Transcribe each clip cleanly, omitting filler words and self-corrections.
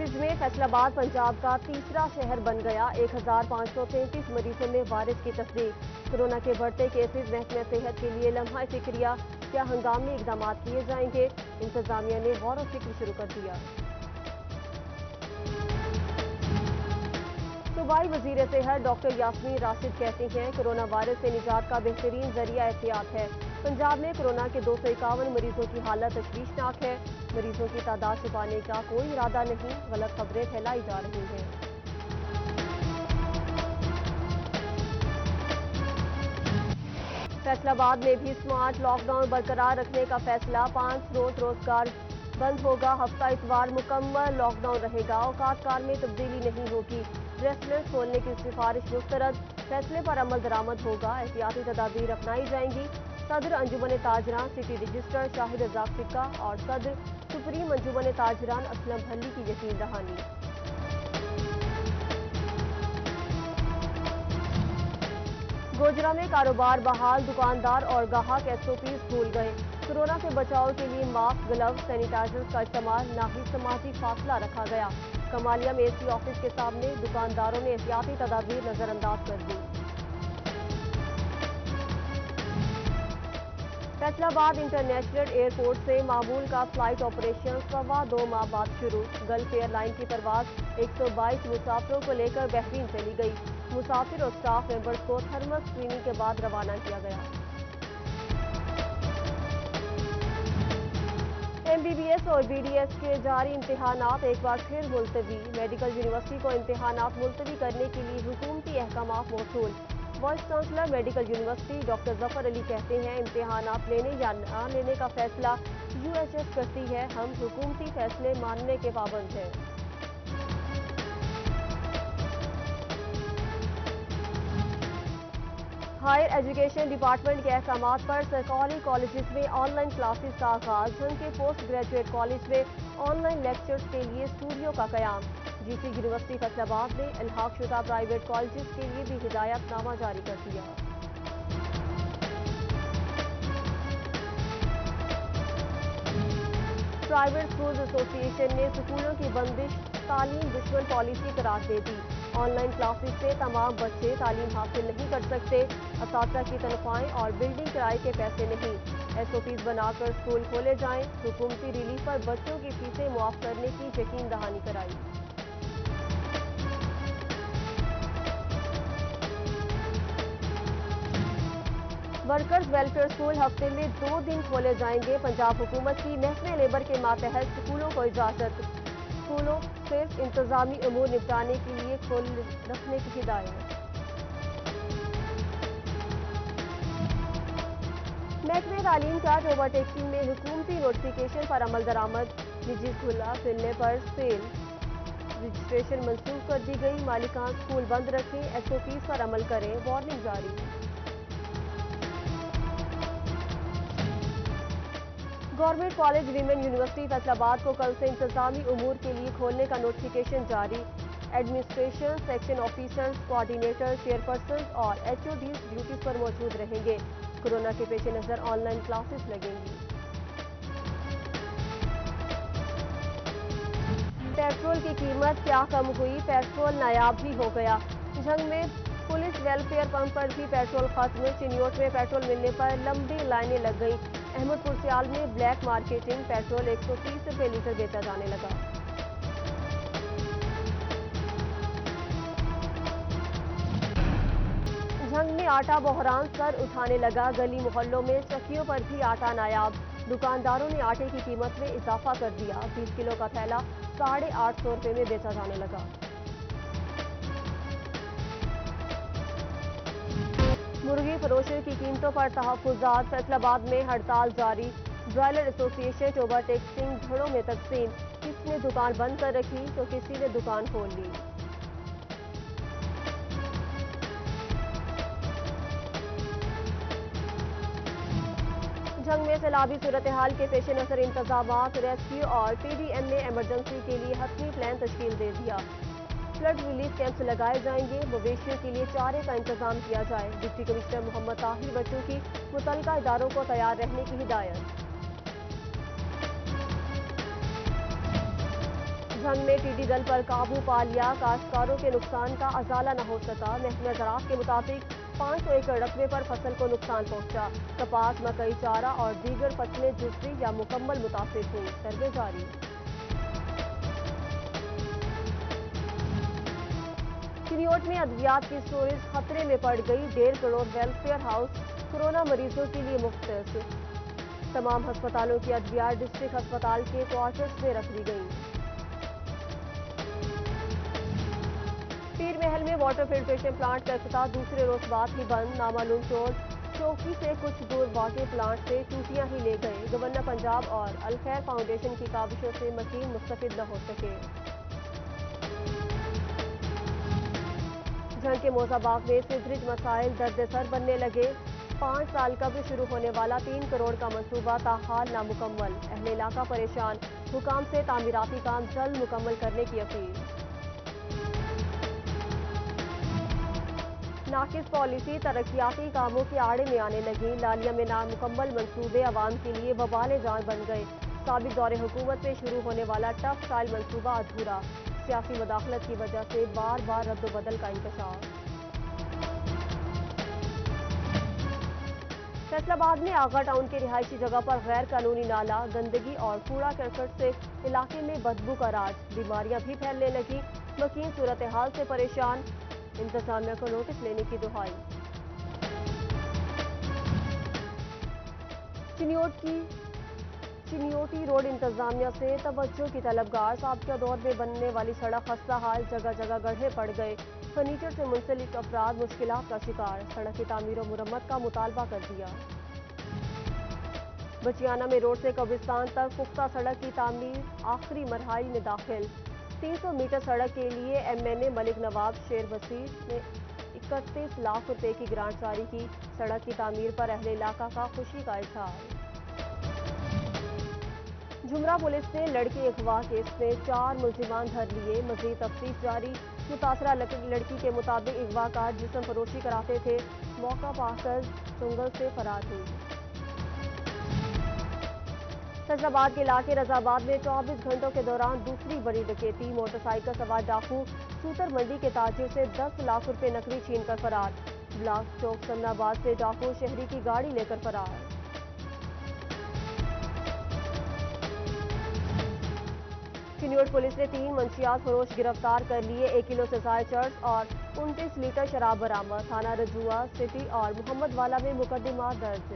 Virus میں فیصل آباد پنجاب کا تیسرا شہر بن گیا 1533 مریضوں میں وائرس کی تصدیق کورونا کے بڑھتے کیسز محکمہ صحت کے لیے لمحہ فکریہ کیا ہنگامی اقدامات کیے جائیں گے انتظامیہ نے غور و فکر شروع کر دیا صوبائی وزیر صحت ڈاکٹر یاسمین راشد کہتے ہیں کورونا وائرس سے نجات کا بہترین ذریعہ احتیاط ہے پنجاب میں کورونا کے 251 مریضوں کی حالت تشویشناک ہے مریضوں کی تعداد چھپانے کا کوئی ارادہ نہیں غلط خبریں پھیلائی جا رہی ہیں فیصل آباد میں بھی سمارٹ لاک ڈاؤن برقرار رکھنے کا فیصلہ 5 روز روزگار بند ہوگا ہفتہ اتوار مکمل لاک ڈاؤن رہے گا اوقات کار میں تبدیلی نہیں ہوگی ریسٹورنٹ کھولنے کی سفارش مسترد فیصلے پر عمل درآمد ہوگا احتیاطی تدابیر اپنائی جائیں گی صدر انجمن تاجران سٹی رجسٹر شاہد رزاق سکہ اور صدر سپریم انجمن تاجران اسلم بھلی کی یقین دہانی گوجرا میں کاروبار بحال دکاندار اور گاہک ایس او پیز بھول گئے کورونا سے بچاؤ کے لیے ماسک گلوز سینیٹائزر کا استعمال نہ ہی سماجی فاصلہ رکھا گیا کمالیہ میں اے سی آفس کے سامنے دکانداروں نے احتیاطی تدابیر نظر انداز کر دی فیصل آباد انٹرنیشنل ایئرپورٹ سے معمول کا فلائٹ آپریشن 2.25 ماہ بعد شروع گلف ایئر لائن کی پرواز 122 مسافروں کو لے کر بحرین چلی گئی مسافر اور سٹاف ممبرز کو تھرمل اسکریننگ کے بعد روانہ کیا گیا ایم بی بی ایس اور بی ڈی ایس کے جاری امتحانات ایک بار پھر ملتوی میڈیکل یونیورسٹی کو امتحانات ملتوی کرنے کے لیے حکومتی احکامات موصول vice chancellor medical university doctor Zafar Ali کہتے ہیں امتحانات لینے یا نہ لینے کا فیصلہ یو ایچ ایس کرتی ہے ہم حکومتی فیصلے ماننے کے پابند ہیں ہائر ایجوکیشن ڈپارٹمنٹ کے احکامات پر سرکاری کالجز میں آن لائن کلاسز کا آغاز جھنگ کے پوسٹ گریجویٹ کالج میں آن لائن لیکچرز کے لیے اسٹوڈیو کا قیام جی سی یونیورسٹی فیصل آباد نے الحاق شدہ پرائیویٹ کالجز کے لیے بھی ہدایت نامہ جاری کر دیا پرائیویٹ اسکولز ایسوسی ایشن نے اسکولوں کی بندش تعلیم دشمن پالیسی قرار دے دی آن لائن کلاسز سے تمام بچے تعلیم حاصل نہیں کر سکتے اساتذہ کی تنخواہیں اور بلڈنگ کرائے کے پیسے نہیں ایس او پیز بنا کر اسکول کھولے جائیں حکومتی ریلیف پر بچوں کی فیسیں معاف کرنے کی یقین دہانی کرائی ورکرز ویلفیئر اسکول ہفتے میں 2 دن کھولے جائیں گے پنجاب حکومت کی محکمہ لیبر کے ماتحت اسکولوں کو اجازت اسکولوں صرف انتظامی امور نپٹانے کے لیے کھول رکھنے کی ہدایت محکمہ تعلیم کا اوور ٹیکسنگ میں حکومتی نوٹیفیکیشن پر عمل درآمد نجی کھلا ملنے پر سیل رجسٹریشن منسوخ کر دی گئی مالکان اسکول بند رکھیں ایس او پیز پر عمل کریں وارننگ جاری government college women university Faisal آباد کو کل سے انتظامی امور کے لیے کھولنے کا نوٹیفیکیشن جاری administration section officers coordinator chairpersons اور ایچ او ڈیز ڈیوٹیز پر موجود رہیں گے کورونا کے پیش نظر آن لائن کلاسز لگیں گی پیٹرول کی قیمت کیا کم ہوئی پیٹرول نایاب ہی ہو گیا جھنگ میں پولیس ویلفیئر پمپ پر بھی پیٹرول ختم چنیوٹ میں پیٹرول ملنے پر لمبی لائنیں لگ گئیں احمد پور سیال میں بلیک مارکیٹنگ پیٹرول 130 روپے لیٹر بیچا جانے لگا جھنگ میں آٹا بحران سر اٹھانے لگا گلی محلوں میں چکیوں پر بھی آٹا نایاب دکانداروں نے آٹے کی قیمت میں اضافہ کر دیا 20 کلو کا تھیلا 850 روپے میں بیچا جانے لگا مرغی فروشوں کی قیمتوں پر تحفظات فیصل آباد میں ہڑتال جاری برائلر ایسوسی ایشن اوور ٹیکسنگ دھڑوں میں تقسیم کسی نے دکان بند کر رکھی تو کسی نے دکان کھول لی جھنگ میں سیلابی صورتحال کے پیش نظر انتظامات ریسکیو اور پی ڈی ایم نے ایمرجنسی کے لیے حتمی پلان تشکیل دے دیا فلڈ ریلیف کیمپس لگائے جائیں گے مویشیوں کے لیے چارے کا انتظام کیا جائے ڈپٹی کمشنر محمد طاہر بچوں کی متعلقہ اداروں کو تیار رہنے کی ہدایت جھنگ میں ٹیڈی دل پر قابو پا لیا، کاشتکاروں کے نقصان کا ازالہ نہ ہو سکا۔ محکمہ زراعت کے مطابق 500 ایکڑ رقبے پر فصل کو نقصان پہنچا۔ کپاس، مکئی، چارہ اور دیگر فصلیں جزوی یا مکمل متاثر ہوئیں۔ سروے جاری۔ چنیوٹ میں ادویات کی سٹوریج خطرے میں پڑ گئی، 1.5 کروڑ ویلفیئر ہاؤس کورونا مریضوں کے لیے مختص۔ تمام ہسپتالوں کی ادویات ڈسٹرکٹ ہسپتال کے کوارٹرز میں رکھ دی گئیں۔ پیر محل میں واٹر فلٹریشن پلانٹ کا افتتاح دوسرے روز بعد ہی بند، نامعلوم چور چوکی سے کچھ دور واقع پلانٹ سے ٹوٹیاں ہی لے گئے، گورنر پنجاب اور الخیر فاؤنڈیشن کی کاوشوں سے مکین مستفید نہ ہو سکے۔ جھنگ کے موزہ باغ میں سیوریج مسائل درد سر بننے لگے، 5 سال قبل شروع ہونے والا 3 کروڑ کا منصوبہ تاحال نامکمل، اہل علاقہ پریشان، حکام سے تعمیراتی کام جلد مکمل کرنے کی اپیل۔ ناقص پالیسی ترقیاتی کاموں کے آڑے میں آنے لگی، لالیہ میں نامکمل منصوبے عوام کے لیے وبال جان بن گئے، سابق دور حکومت میں شروع ہونے والا ٹف اسٹائل منصوبہ ادھورا، سیاسی مداخلت کی وجہ سے بار بار رد و بدل کا انکشاف۔ فیصل آباد میں آغا ٹاؤن کے رہائشی جگہ پر غیر قانونی نالہ، گندگی اور کوڑا کرکٹ سے علاقے میں بدبو کا راج، بیماریاں بھی پھیلنے لگی، مکین صورتحال سے پریشان، انتظامیہ کو نوٹس لینے کی دہائی۔ چنیوٹی روڈ انتظامیہ سے توجہ کی طلبگار، سابقہ دور میں بننے والی سڑک خستہ حال، جگہ جگہ گڑھے پڑ گئے، فرنیچر سے منسلک افراد مشکلات کا شکار، سڑک کی تعمیر و مرمت کا مطالبہ کر دیا۔ بچیانہ میں روڈ سے قبرستان تک پختہ سڑک کی تعمیر آخری مرحلے میں داخل، 300 میٹر سڑک کے لیے MNA ملک نواب شیر وسیع نے 31 لاکھ روپے کی گرانٹ جاری کی، سڑک کی تعمیر پر اہل علاقہ کا خوشی کا اظہار۔ جمرہ پولیس نے لڑکی اغوا کیس میں 4 ملزمان دھر لیے، مزید تفتیش جاری، متاثرہ لڑکی کے مطابق اغوا کار جسم فروشی کراتے تھے، موقع پا کر جنگل سے فرار ہوئی۔ فیصل آباد کے علاقے رضا آباد میں 24 گھنٹوں کے دوران دوسری بڑی ڈکیتی، موٹر سائیکل سوار ڈاکو سوتر منڈی کے تاجر سے 10 لاکھ روپے نقدی چھین کر فرار، بلاک چوک سمنا آباد سے ڈاکو شہری کی گاڑی لے کر فرار۔ چنیوٹ پولیس نے 3 منشیات فروش گرفتار کر لیے، 1 کلو سے زائد چرس اور 29 لیٹر شراب برآمد، تھانہ رجوع سٹی اور محمد والا میں مقدمات درج۔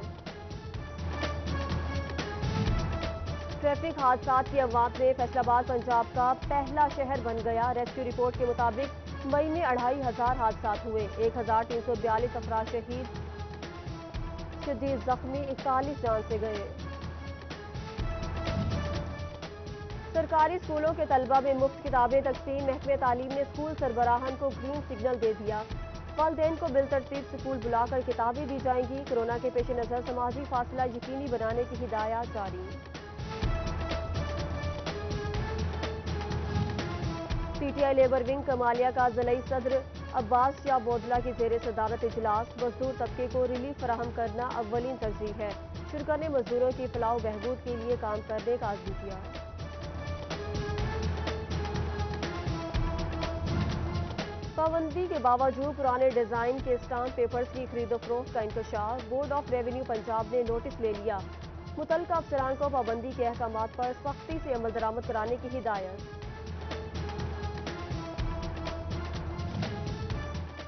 ٹریفک حادثات کی اموات میں فیصل آباد پنجاب کا پہلا شہر بن گیا، ریسکیو رپورٹ کے مطابق مئی میں 2500 حادثات ہوئے، 1342 افراد شہید، شدید زخمی 41 جان سے گئے۔ سرکاری اسکولوں کے طلبہ میں مفت کتابیں تقسیم، محکمہ تعلیم نے اسکول سربراہان کو گرین سگنل دے دیا، والدین کو بالترتیب اسکول بلا کر کتابیں دی جائیں گی، کورونا کے پیش نظر سماجی فاصلہ یقینی بنانے کی ہدایات جاری۔ PTI لیبر ونگ کمالیہ کا ضلعی صدر عباس شاہ بودلہ کی زیر صدارت اجلاس، مزدور طبقے کو ریلیف فراہم کرنا اولین ترجیح ہے، شرکا نے مزدوروں کی فلاح و بہبود کے لیے کام کرنے کا عزم کیا۔ پابندی کے باوجود پرانے ڈیزائن کے اسٹامپ پیپرز کی خرید و فروخت کا انکشاف، بورڈ آف ریونیو پنجاب نے نوٹس لے لیا، متعلقہ افسران کو پابندی کے احکامات پر سختی سے عمل درآمد کرانے کی ہدایت۔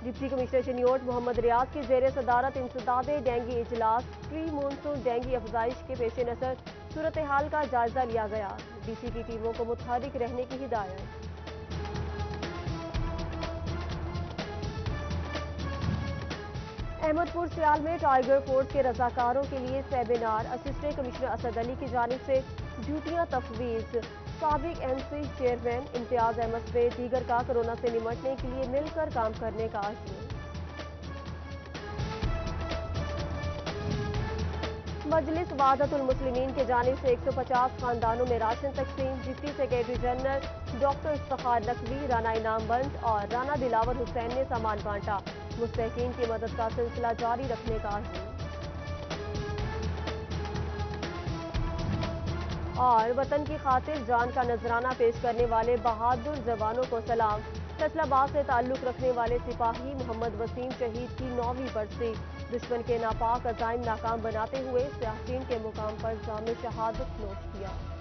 ڈپٹی کمشنر چنیوٹ محمد ریاض کی زیر صدارت انسداد ڈینگی اجلاس، پری مونسون ڈینگی افزائش کے پیش نظر صورتحال کا جائزہ لیا گیا، DC کی ٹیموں کو متحرک رہنے کی ہدایت۔ احمد پور سیال میں ٹائیگر فورس کے رضاکاروں کے لیے سیمینار، اسسٹنٹ کمشنر اسد علی کی جانب سے ڈیوٹیاں تفویض، سابق MC چیئرمین امتیاز احمد سمیت دیگر کا کورونا سے نمٹنے کے لیے مل کر کام کرنے کا عزم۔ مجلس وحدت المسلمین کی جانب سے 150 خاندانوں میں راشن تقسیم، deputy secretary general doctor Iftikhar Naqvi, Rana انعام بخش اور رانا دلاور حسین نے سامان بانٹا، مستحقین کی مدد کا سلسلہ جاری رکھنے کا عزم۔ اور وطن کی خاطر جان کا نذرانہ پیش کرنے والے بہادر جوانوں کو سلام۔ فیصل آباد سے تعلق رکھنے والے سپاہی محمد وسیم شہید کی 9ویں برسی۔ دشمن کے ناپاک عزائم ناکام بناتے ہوئے سیاستین کے مقام پر جام شہادت نوش کیا۔